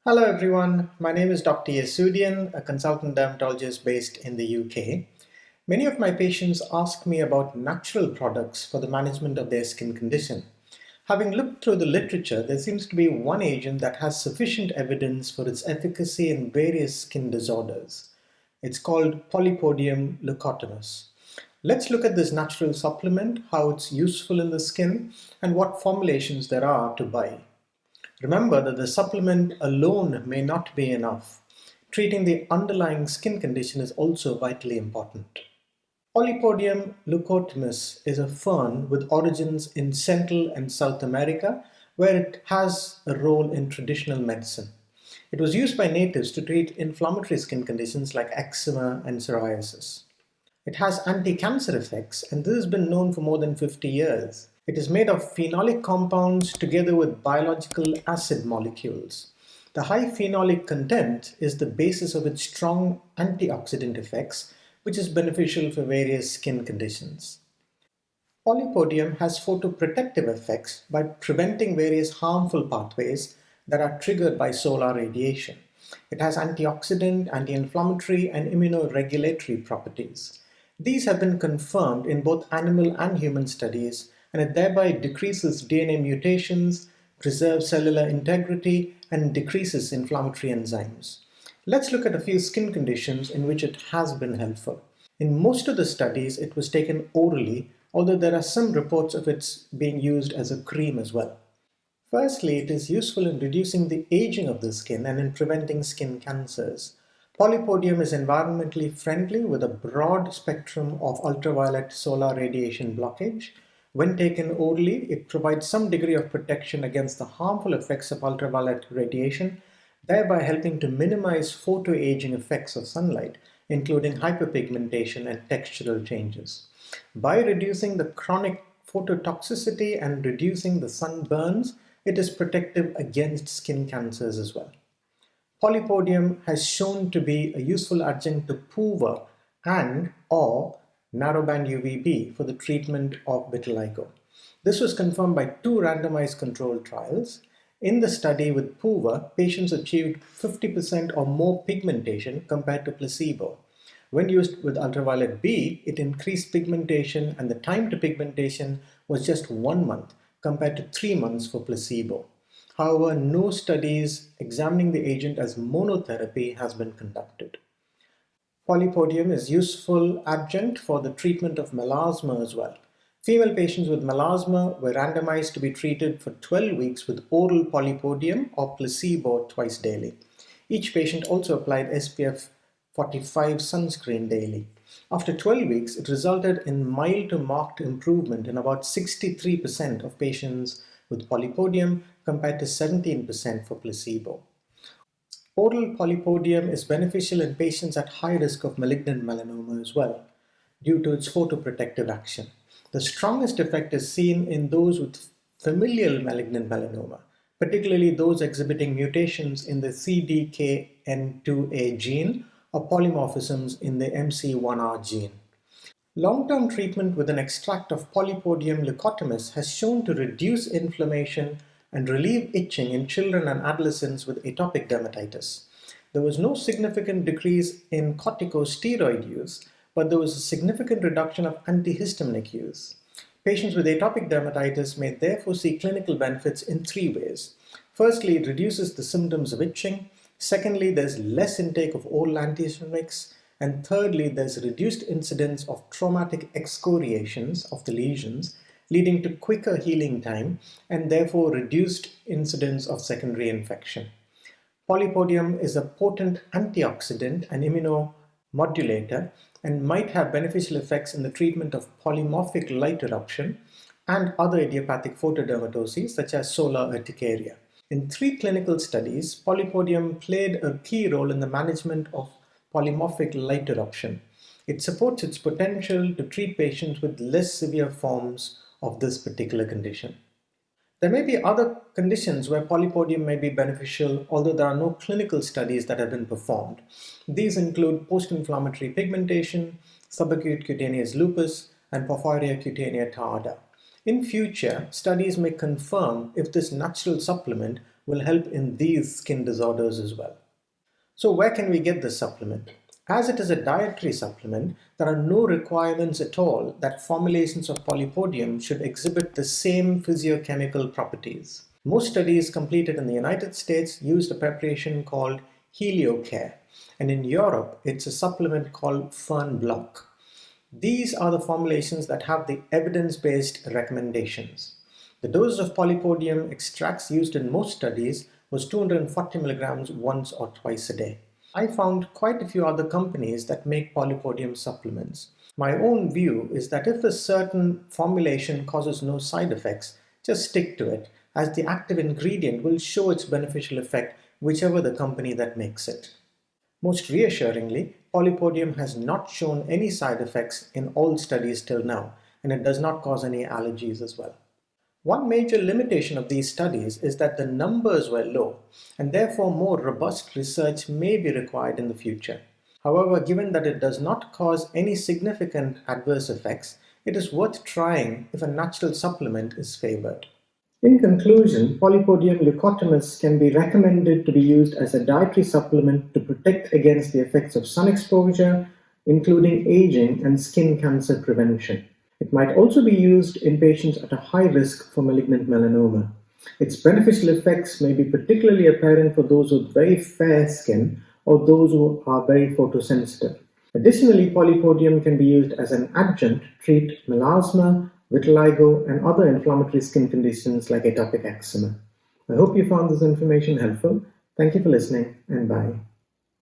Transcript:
Hello everyone, my name is Dr. Yesudian, a consultant dermatologist based in the UK. Many of my patients ask me about natural products for the management of their skin condition. Having looked through the literature, there seems to be one agent that has sufficient evidence for its efficacy in various skin disorders. It's called Polypodium leucotomos. Let's look at this natural supplement, how it's useful in the skin, and what formulations there are to buy. Remember that the supplement alone may not be enough. Treating the underlying skin condition is also vitally important. Polypodium leucotomos is a fern with origins in Central and South America, where it has a role in traditional medicine. It was used by natives to treat inflammatory skin conditions like eczema and psoriasis. It has anti-cancer effects, and this has been known for more than 50 years. It is made of phenolic compounds together with biological acid molecules. The high phenolic content is the basis of its strong antioxidant effects, which is beneficial for various skin conditions. Polypodium has photoprotective effects by preventing various harmful pathways that are triggered by solar radiation. It has antioxidant, anti-inflammatory, and immunoregulatory properties. These have been confirmed in both animal and human studies, and it thereby decreases DNA mutations, preserves cellular integrity, and decreases inflammatory enzymes. Let's look at a few skin conditions in which it has been helpful. In most of the studies, it was taken orally, although there are some reports of its being used as a cream as well. Firstly, it is useful in reducing the aging of the skin and in preventing skin cancers. Polypodium is environmentally friendly with a broad spectrum of ultraviolet solar radiation blockage. When taken orally, it provides some degree of protection against the harmful effects of ultraviolet radiation, thereby helping to minimize photoaging effects of sunlight, including hyperpigmentation and textural changes. By reducing the chronic phototoxicity and reducing the sunburns, it is protective against skin cancers as well. Polypodium has shown to be a useful adjunct to PUVA and or narrowband UVB for the treatment of vitiligo. This was confirmed by two randomized controlled trials. In the study with PUVA, patients achieved 50% or more pigmentation compared to placebo. When used with ultraviolet B, it increased pigmentation, and the time to pigmentation was just 1 month compared to 3 months for placebo. However, no studies examining the agent as monotherapy has been conducted. Polypodium is useful adjunct for the treatment of melasma as well. Female patients with melasma were randomized to be treated for 12 weeks with oral polypodium or placebo twice daily. Each patient also applied SPF 45 sunscreen daily. After 12 weeks, it resulted in mild to marked improvement in about 63% of patients with polypodium compared to 17% for placebo. Oral polypodium is beneficial in patients at high risk of malignant melanoma as well, due to its photoprotective action. The strongest effect is seen in those with familial malignant melanoma, particularly those exhibiting mutations in the CDKN2A gene or polymorphisms in the MC1R gene. Long-term treatment with an extract of Polypodium leucotomos has shown to reduce inflammation and relieve itching in children and adolescents with atopic dermatitis. There was no significant decrease in corticosteroid use, but there was a significant reduction of antihistaminic use. Patients with atopic dermatitis may therefore see clinical benefits in 3 ways. Firstly, it reduces the symptoms of itching. Secondly, there's less intake of oral antihistaminics. And thirdly, there's reduced incidence of traumatic excoriations of the lesions, leading to quicker healing time and therefore reduced incidence of secondary infection. Polypodium is a potent antioxidant and immunomodulator and might have beneficial effects in the treatment of polymorphic light eruption and other idiopathic photodermatoses such as solar urticaria. In 3 clinical studies, Polypodium played a key role in the management of polymorphic light eruption. It supports its potential to treat patients with less severe forms of this particular condition. There may be other conditions where polypodium may be beneficial, although there are no clinical studies that have been performed. These include post-inflammatory pigmentation, subacute cutaneous lupus, and porphyria cutanea tarda. In future, studies may confirm if this natural supplement will help in these skin disorders as well. So where can we get this supplement? As it is a dietary supplement, there are no requirements at all that formulations of Polypodium should exhibit the same physiochemical properties. Most studies completed in the United States used a preparation called Heliocare, and in Europe it's a supplement called Fern Block. These are the formulations that have the evidence-based recommendations. The dose of Polypodium extracts used in most studies was 240 milligrams once or twice a day. I found quite a few other companies that make Polypodium supplements. My own view is that if a certain formulation causes no side effects, just stick to it, as the active ingredient will show its beneficial effect whichever the company that makes it. Most reassuringly, Polypodium has not shown any side effects in all studies till now, and it does not cause any allergies as well. One major limitation of these studies is that the numbers were low, and therefore more robust research may be required in the future. However, given that it does not cause any significant adverse effects, it is worth trying if a natural supplement is favored. In conclusion, Polypodium leucotomos can be recommended to be used as a dietary supplement to protect against the effects of sun exposure, including aging and skin cancer prevention. It might also be used in patients at a high risk for malignant melanoma. Its beneficial effects may be particularly apparent for those with very fair skin or those who are very photosensitive. Additionally, Polypodium can be used as an adjunct to treat melasma, vitiligo, and other inflammatory skin conditions like atopic eczema. I hope you found this information helpful. Thank you for listening, and bye.